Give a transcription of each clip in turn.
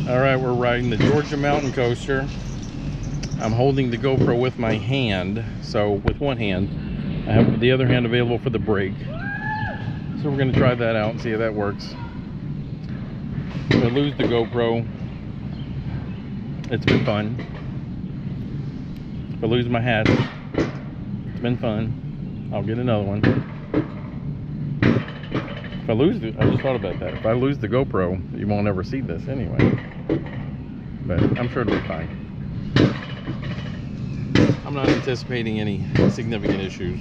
All right, we're riding the Georgia Mountain Coaster. I'm holding the GoPro with my hand, so with one hand. I have the other hand available for the brake. So we're gonna try that out and see how that works. If I lose the GoPro, it's been fun. If I lose my hat, it's been fun. I'll get another one. If I lose the, I just thought about that. If I lose the GoPro, you won't ever see this anyway. But I'm sure it'll be fine. I'm not anticipating any significant issues.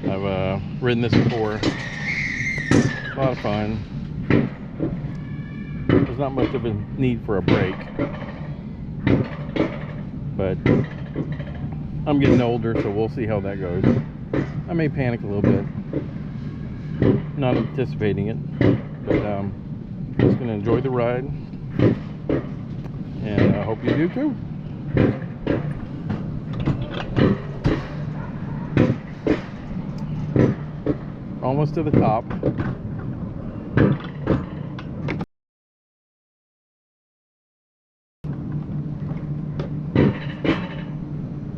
I've ridden this before. A lot of fun. There's not much of a need for a brake. But I'm getting older, so we'll see how that goes. I may panic a little bit. Not anticipating it, but just gonna enjoy the ride, and I hope you do too. Almost to the top.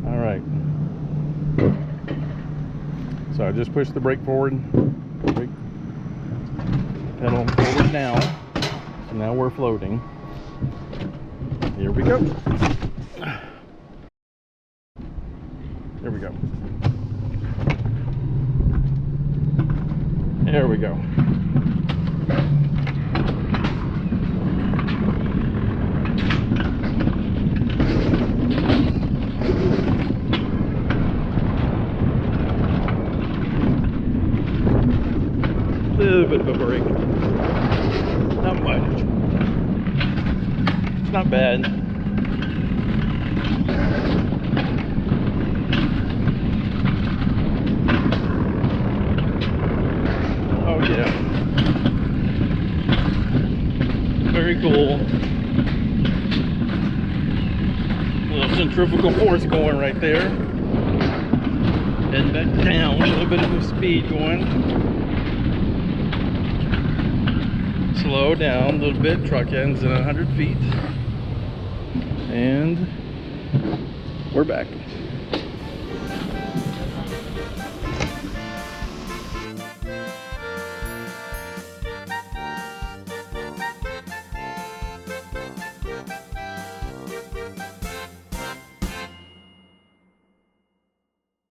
All right. So I just pushed the brake forward. Brake pedal forward now. So now we're floating. Here we go. There we go. There we go. A little bit of a break. Not much. It's not bad. Oh yeah. Very cool. A little centrifugal force going right there. Heading back down. A little bit of speed going. Slow down a little bit. Truck ends at 100 feet. And we're back.